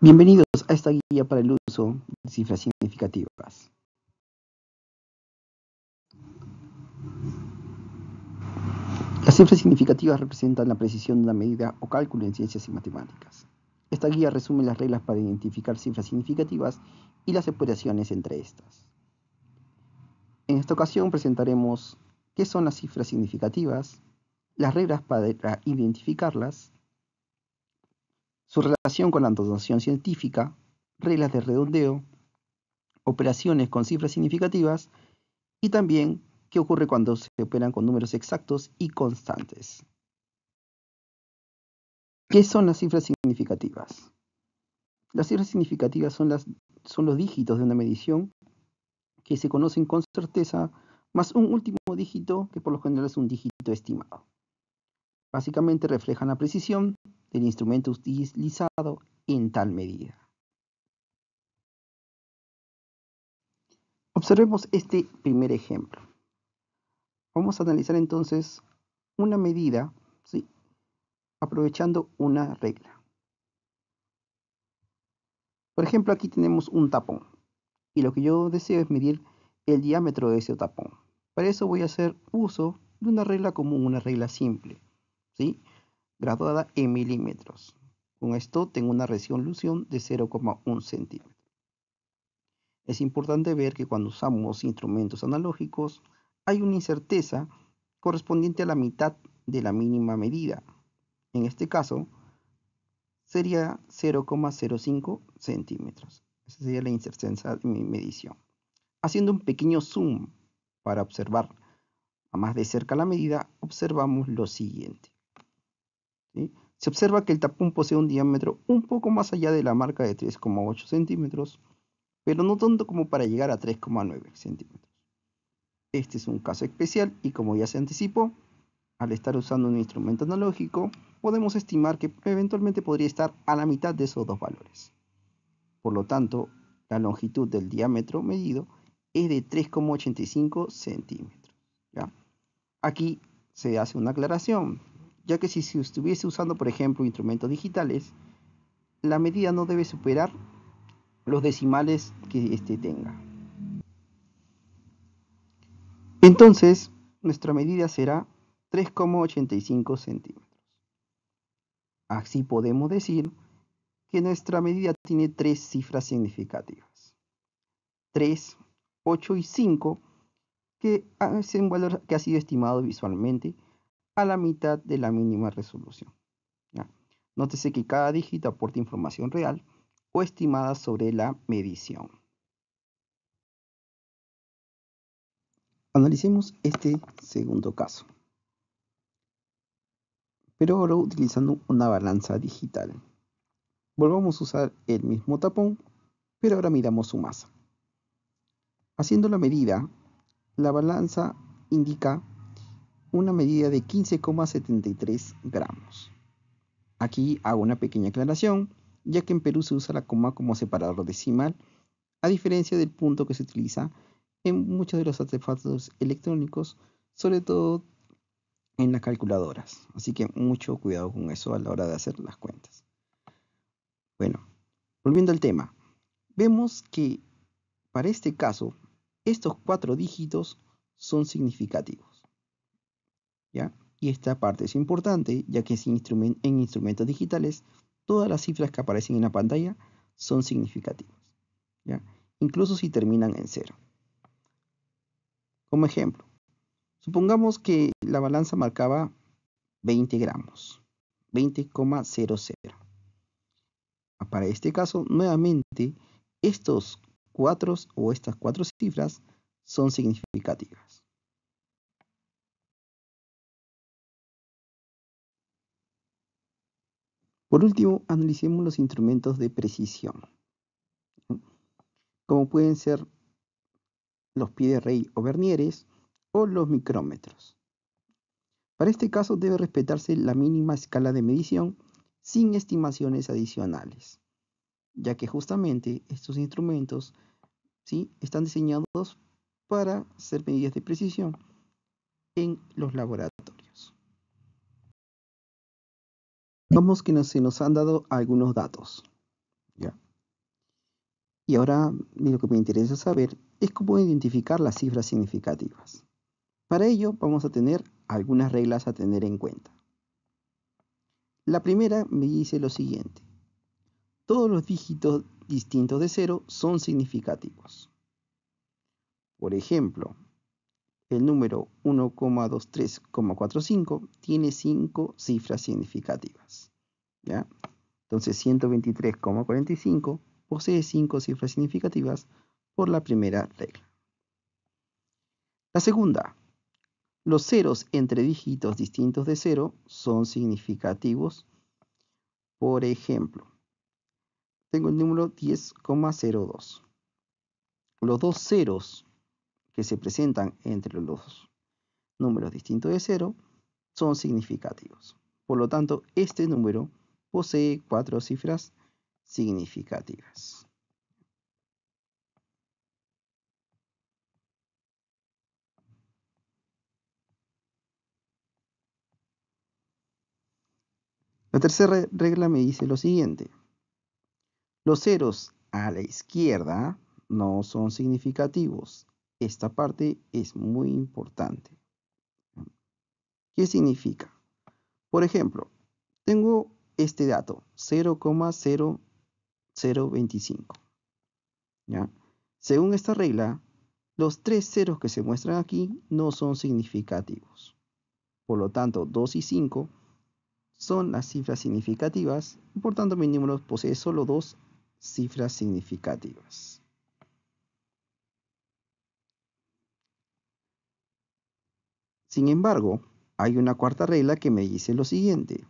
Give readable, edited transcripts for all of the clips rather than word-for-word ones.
Bienvenidos a esta guía para el uso de cifras significativas. Las cifras significativas representan la precisión de una medida o cálculo en ciencias y matemáticas. Esta guía resume las reglas para identificar cifras significativas y las operaciones entre estas. En esta ocasión presentaremos qué son las cifras significativas, las reglas para identificarlas, su relación con la notación científica, reglas de redondeo, operaciones con cifras significativas y también qué ocurre cuando se operan con números exactos y constantes. ¿Qué son las cifras significativas? Las cifras significativas son los dígitos de una medición que se conocen con certeza, más un último dígito que por lo general es un dígito estimado. Básicamente reflejan la precisión del instrumento utilizado en tal medida. Observemos este primer ejemplo. Vamos a analizar entonces una medida, ¿sí?, aprovechando una regla. Por ejemplo, aquí tenemos un tapón y lo que yo deseo es medir el diámetro de ese tapón. Para eso voy a hacer uso de una regla común, una regla simple, ¿sí?, graduada en milímetros. Con esto tengo una resolución de 0,1 centímetro. Es importante ver que cuando usamos instrumentos analógicos hay una incerteza correspondiente a la mitad de la mínima medida. En este caso sería 0,05 centímetros. Esa sería la incerteza de mi medición. Haciendo un pequeño zoom para observar a más de cerca la medida, observamos lo siguiente, ¿sí? Se observa que el tapón posee un diámetro un poco más allá de la marca de 3,8 centímetros, pero no tanto como para llegar a 3,9 centímetros. Este es un caso especial y, como ya se anticipó, al estar usando un instrumento analógico, podemos estimar que eventualmente podría estar a la mitad de esos dos valores. Por lo tanto, la longitud del diámetro medido es de 3,85 centímetros. ¿Ya? Aquí se hace una aclaración, ya que si se estuviese usando, por ejemplo, instrumentos digitales, la medida no debe superar los decimales que éste tenga. Entonces, nuestra medida será 3,85 centímetros. Así podemos decir que nuestra medida tiene tres cifras significativas: 3, 8 y 5, que es un valor que ha sido estimado visualmente a la mitad de la mínima resolución. ¿Ya? Nótese que cada dígito aporta información real o estimada sobre la medición. Analicemos este segundo caso, pero ahora utilizando una balanza digital. Volvamos a usar el mismo tapón, pero ahora midamos su masa. Haciendo la medida, la balanza indica una medida de 15,73 gramos. Aquí hago una pequeña aclaración, ya que en Perú se usa la coma como separador decimal, a diferencia del punto que se utiliza en muchos de los artefactos electrónicos, sobre todo en las calculadoras. Así que mucho cuidado con eso a la hora de hacer las cuentas. Bueno, volviendo al tema, vemos que para este caso, estos 4 dígitos son significativos, ¿ya? Y esta parte es importante, ya que en instrumentos digitales, todas las cifras que aparecen en la pantalla son significativas, ¿ya? Incluso si terminan en 0. Como ejemplo, supongamos que la balanza marcaba 20 gramos, 20,00. Para este caso, nuevamente, estas 4 cifras son significativas. Por último, analicemos los instrumentos de precisión, como pueden ser los pies de rey o vernieres o los micrómetros. Para este caso debe respetarse la mínima escala de medición sin estimaciones adicionales, ya que justamente estos instrumentos, ¿sí?, están diseñados para hacer medidas de precisión en los laboratorios. Vamos que se nos han dado algunos datos. ¿ya? Y ahora lo que me interesa saber es cómo identificar las cifras significativas. Para ello vamos a tener algunas reglas a tener en cuenta. La primera me dice lo siguiente. Todos los dígitos distintos de 0 son significativos. Por ejemplo, el número 1,23,45 tiene 5 cifras significativas, ¿ya? Entonces 123,45 posee 5 cifras significativas por la primera regla. La segunda, los ceros entre dígitos distintos de 0 son significativos. Por ejemplo, tengo el número 10,02. Los dos ceros que se presentan entre los números distintos de 0 son significativos. Por lo tanto, este número posee 4 cifras significativas. La tercera regla me dice lo siguiente. Los ceros a la izquierda no son significativos. Esta parte es muy importante. ¿Qué significa? Por ejemplo, tengo este dato, 0,0025. ¿Ya? Según esta regla, los 3 ceros que se muestran aquí no son significativos. Por lo tanto, 2 y 5 son las cifras significativas, y por tanto mi número posee solo 2 cifras significativas. Sin embargo, hay una cuarta regla que me dice lo siguiente.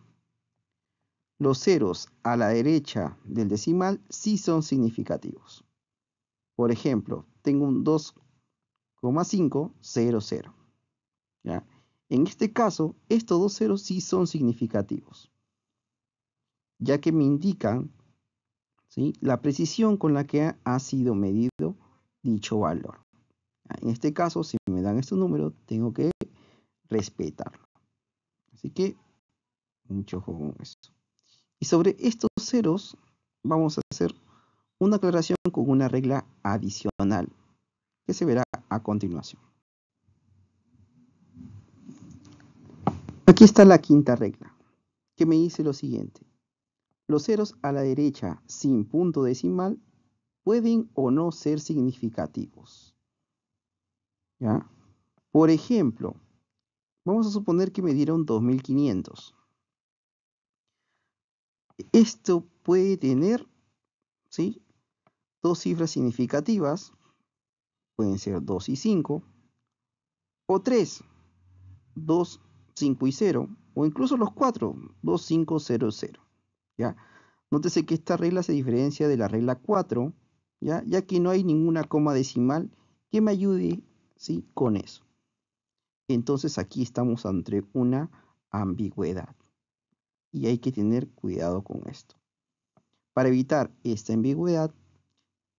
Los ceros a la derecha del decimal sí son significativos. Por ejemplo, tengo un 2,500. ¿Ya? En este caso, estos dos ceros sí son significativos, ya que me indican, ¿sí?, la precisión con la que ha sido medido dicho valor. En este caso, si me dan estos números, tengo que respetarlo. Así que, mucho ojo con eso. Y sobre estos ceros, vamos a hacer una aclaración con una regla adicional, que se verá a continuación. Aquí está la quinta regla, que me dice lo siguiente. Los ceros a la derecha sin punto decimal pueden o no ser significativos. ¿Ya? Por ejemplo, vamos a suponer que me dieron 2500. Esto puede tener, ¿sí?, dos cifras significativas, pueden ser 2 y 5, o 3, 2, 5 y 0, o incluso los 4, 2, 5, 0, 0. ¿Ya? Nótese que esta regla se diferencia de la regla 4, ya que no hay ninguna coma decimal que me ayude, ¿sí?, con eso. Entonces aquí estamos ante una ambigüedad y hay que tener cuidado con esto. Para evitar esta ambigüedad,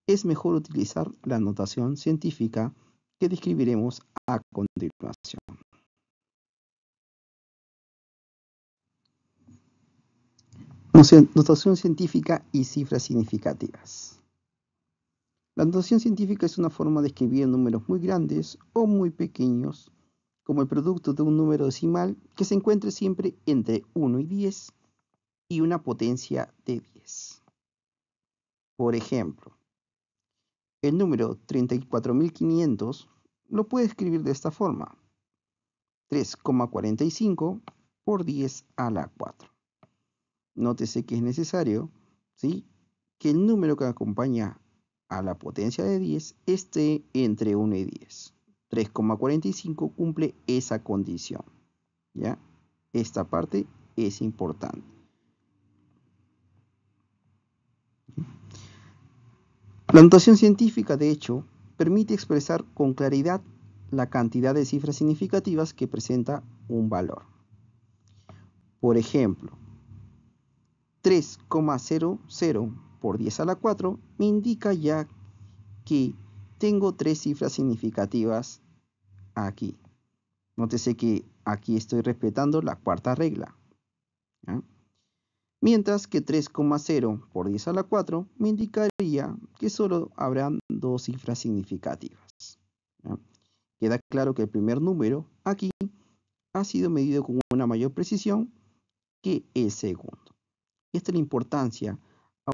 es mejor utilizar la notación científica que describiremos a continuación. Notación científica y cifras significativas. La notación científica es una forma de escribir números muy grandes o muy pequeños, como el producto de un número decimal que se encuentre siempre entre 1 y 10 y una potencia de 10. Por ejemplo, el número 34.500 lo puede escribir de esta forma: 3,45 por 10 a la 4. Nótese que es necesario, ¿sí?, que el número que acompaña a la potencia de 10 esté entre 1 y 10. 3,45 cumple esa condición. ¿Ya? Esta parte es importante. La notación científica, de hecho, permite expresar con claridad la cantidad de cifras significativas que presenta un valor. Por ejemplo, 3,00 por 10 a la 4 me indica ya que tengo 3 cifras significativas aquí. Nótese que aquí estoy respetando la cuarta regla. ¿Ya? Mientras que 3,0 por 10 a la 4 me indicaría que solo habrán dos cifras significativas. ¿Ya? Queda claro que el primer número aquí ha sido medido con una mayor precisión que el segundo. Esta es la importancia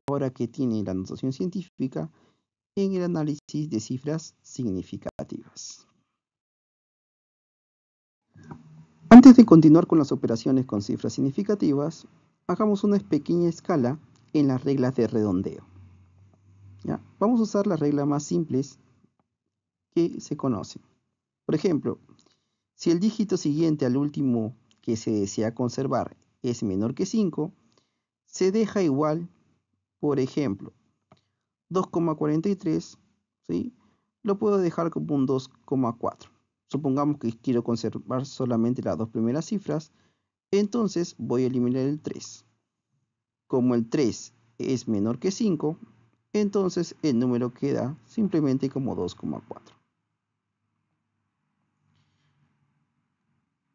ahora que tiene la notación científica en el análisis de cifras significativas. Antes de continuar con las operaciones con cifras significativas, hagamos una pequeña escala en las reglas de redondeo. ¿Ya? Vamos a usar las reglas más simples que se conocen. Por ejemplo, si el dígito siguiente al último que se desea conservar es menor que 5, se deja igual, por ejemplo, 2,43, ¿sí? Lo puedo dejar como un 2,4. Supongamos que quiero conservar solamente las dos primeras cifras, entonces voy a eliminar el 3. Como el 3 es menor que 5, entonces el número queda simplemente como 2,4.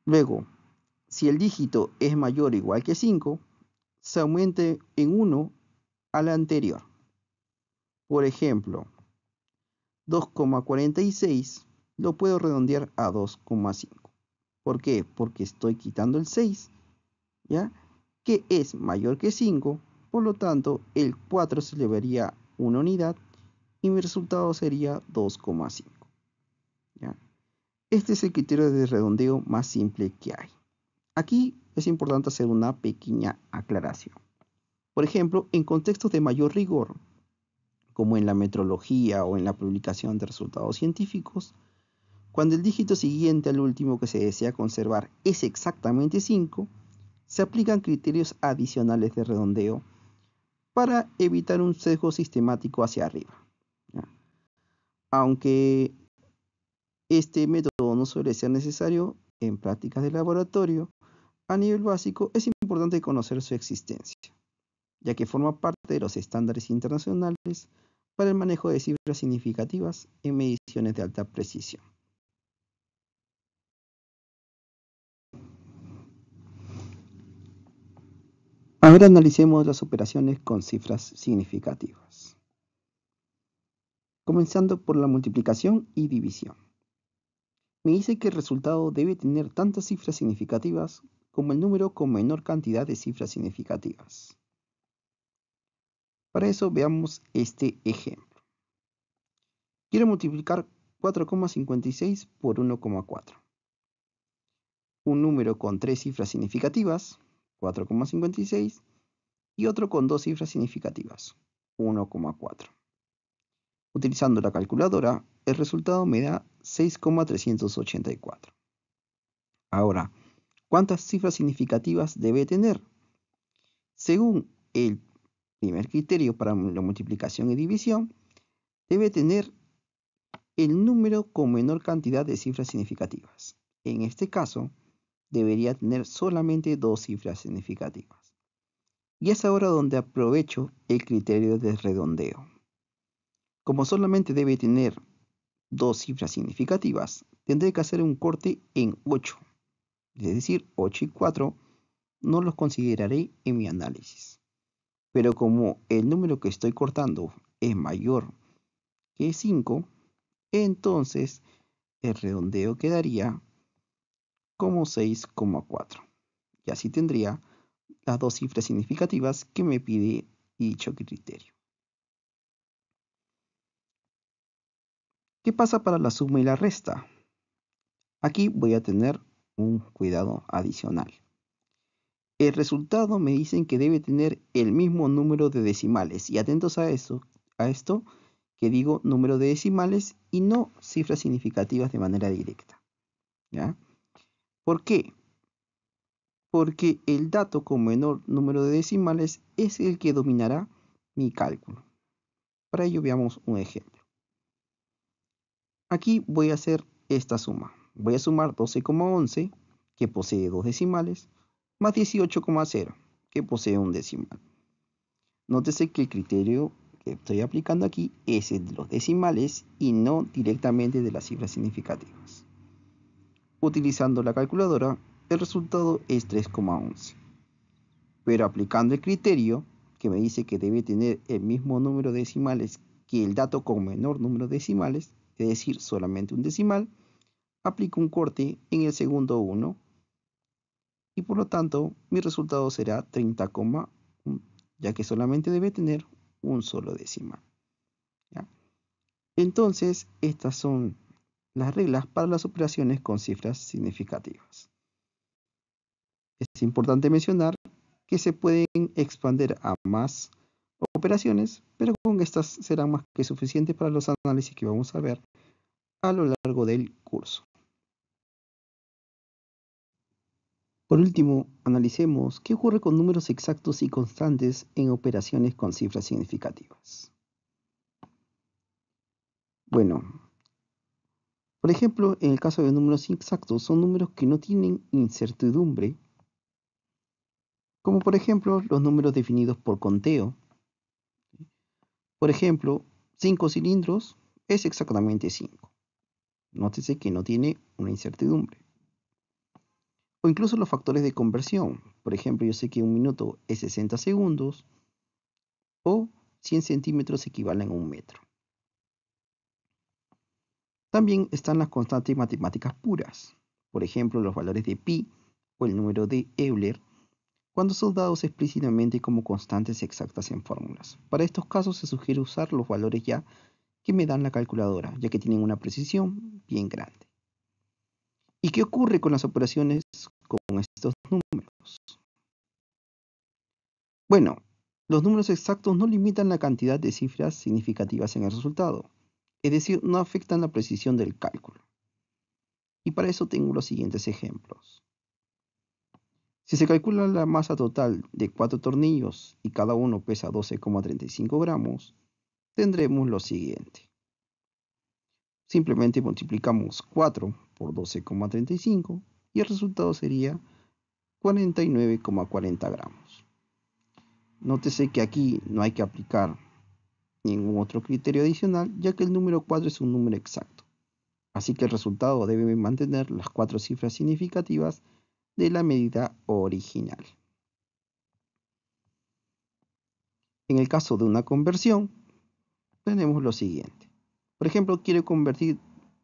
Luego, si el dígito es mayor o igual que 5, se aumente en 1 al anterior. Por ejemplo, 2,46 lo puedo redondear a 2,5. ¿Por qué? Porque estoy quitando el 6, ¿ya? Que es mayor que 5, por lo tanto el 4 se llevaría una unidad y mi resultado sería 2,5. ¿Ya? Este es el criterio de redondeo más simple que hay. Aquí es importante hacer una pequeña aclaración. Por ejemplo, en contextos de mayor rigor, como en la metrología o en la publicación de resultados científicos, cuando el dígito siguiente al último que se desea conservar es exactamente 5, se aplican criterios adicionales de redondeo para evitar un sesgo sistemático hacia arriba. ¿Ya? Aunque este método no suele ser necesario en prácticas de laboratorio, a nivel básico es importante conocer su existencia, ya que forma parte de los estándares internacionales para el manejo de cifras significativas en mediciones de alta precisión. Ahora analicemos las operaciones con cifras significativas, comenzando por la multiplicación y división. Me dice que el resultado debe tener tantas cifras significativas como el número con menor cantidad de cifras significativas. Para eso veamos este ejemplo. Quiero multiplicar 4,56 por 1,4. Un número con tres cifras significativas, 4,56, y otro con dos cifras significativas, 1,4. Utilizando la calculadora, el resultado me da 6,384. Ahora, ¿cuántas cifras significativas debe tener? Según el primer criterio para la multiplicación y división, debe tener el número con menor cantidad de cifras significativas. En este caso, debería tener solamente dos cifras significativas. Y es ahora donde aprovecho el criterio de redondeo. Como solamente debe tener dos cifras significativas, tendré que hacer un corte en 8. Es decir, 8 y 4 no los consideraré en mi análisis. Pero como el número que estoy cortando es mayor que 5, entonces el redondeo quedaría como 6,4. Y así tendría las dos cifras significativas que me pide dicho criterio. ¿Qué pasa para la suma y la resta? Aquí voy a tener un cuidado adicional. El resultado me dicen que debe tener el mismo número de decimales. Y atentos a esto que digo número de decimales y no cifras significativas de manera directa. ¿Ya? ¿Por qué? Porque el dato con menor número de decimales es el que dominará mi cálculo. Para ello veamos un ejemplo. Aquí voy a hacer esta suma. Voy a sumar 12,11, que posee dos decimales, más 18,0, que posee un decimal. Nótese que el criterio que estoy aplicando aquí es el de los decimales y no directamente de las cifras significativas. Utilizando la calculadora, el resultado es 3,11. Pero aplicando el criterio que me dice que debe tener el mismo número de decimales que el dato con menor número de decimales, es decir, solamente un decimal, aplico un corte en el segundo 1 y por lo tanto mi resultado será 30,1, ya que solamente debe tener un solo decimal. ¿Ya? Entonces, estas son las reglas para las operaciones con cifras significativas. Es importante mencionar que se pueden expandir a más operaciones, pero con estas serán más que suficientes para los análisis que vamos a ver a lo largo del curso. Por último, analicemos qué ocurre con números exactos y constantes en operaciones con cifras significativas. Bueno, por ejemplo, en el caso de números exactos, son números que no tienen incertidumbre, como por ejemplo los números definidos por conteo. Por ejemplo, 5 cilindros es exactamente 5. Nótese que no tiene una incertidumbre. O incluso los factores de conversión. Por ejemplo, yo sé que un minuto es 60 segundos o 100 centímetros equivalen a un metro. También están las constantes matemáticas puras. Por ejemplo, los valores de pi o el número de Euler, cuando son dados explícitamente como constantes exactas en fórmulas. Para estos casos se sugiere usar los valores ya que me dan la calculadora, ya que tienen una precisión bien grande. ¿Y qué ocurre con las operaciones con estos números? Bueno, los números exactos no limitan la cantidad de cifras significativas en el resultado, es decir, no afectan la precisión del cálculo. Y para eso tengo los siguientes ejemplos. Si se calcula la masa total de 4 tornillos y cada uno pesa 12,35 gramos, tendremos lo siguiente. Simplemente multiplicamos 4 por 12,35 y el resultado sería 49,40 gramos. Nótese que aquí no hay que aplicar ningún otro criterio adicional, ya que el número 4 es un número exacto. Así que el resultado debe mantener las 4 cifras significativas de la medida original. En el caso de una conversión, tenemos lo siguiente. Por ejemplo, quiero convertir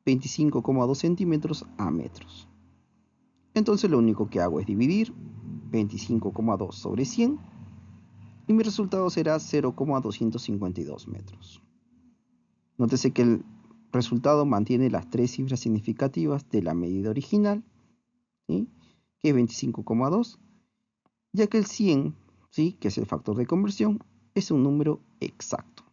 25,2 centímetros a metros. Entonces lo único que hago es dividir 25,2 sobre 100 y mi resultado será 0,252 metros. Nótese que el resultado mantiene las 3 cifras significativas de la medida original, ¿sí? Que es 25,2, ya que el 100, ¿sí? Que es el factor de conversión, es un número exacto.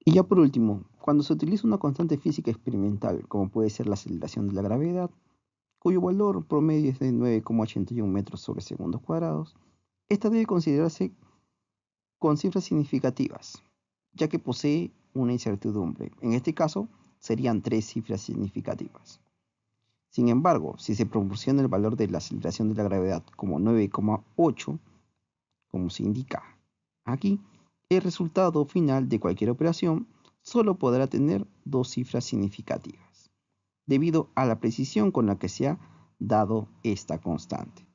Y ya por último, cuando se utiliza una constante física experimental, como puede ser la aceleración de la gravedad, cuyo valor promedio es de 9,81 metros sobre segundos cuadrados, esta debe considerarse con cifras significativas, ya que posee una incertidumbre. En este caso, serían 3 cifras significativas. Sin embargo, si se proporciona el valor de la aceleración de la gravedad como 9,8, como se indica aquí, el resultado final de cualquier operación solo podrá tener 2 cifras significativas, debido a la precisión con la que se ha dado esta constante.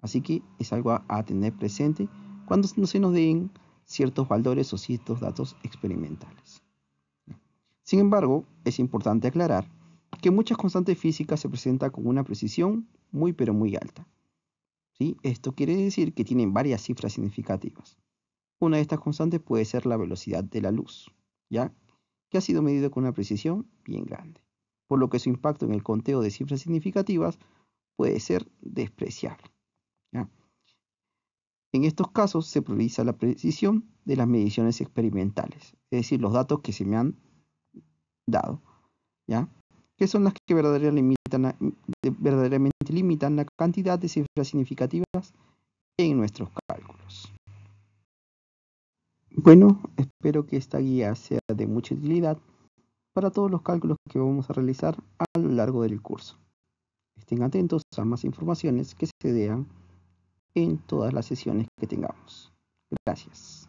Así que es algo a tener presente cuando se nos den ciertos valores o ciertos datos experimentales. Sin embargo, es importante aclarar que muchas constantes físicas se presentan con una precisión muy pero muy alta. ¿Sí? Esto quiere decir que tienen varias cifras significativas. Una de estas constantes puede ser la velocidad de la luz, ¿ya? Que ha sido medido con una precisión bien grande, por lo que su impacto en el conteo de cifras significativas puede ser despreciable, ¿ya? En estos casos se prioriza la precisión de las mediciones experimentales, es decir, los datos que se me han dado, ¿ya? Que son las que verdaderamente limitan la cantidad de cifras significativas en nuestros cálculos. Bueno, espero que esta guía sea de mucha utilidad para todos los cálculos que vamos a realizar a lo largo del curso. Estén atentos a más informaciones que se den en todas las sesiones que tengamos. Gracias.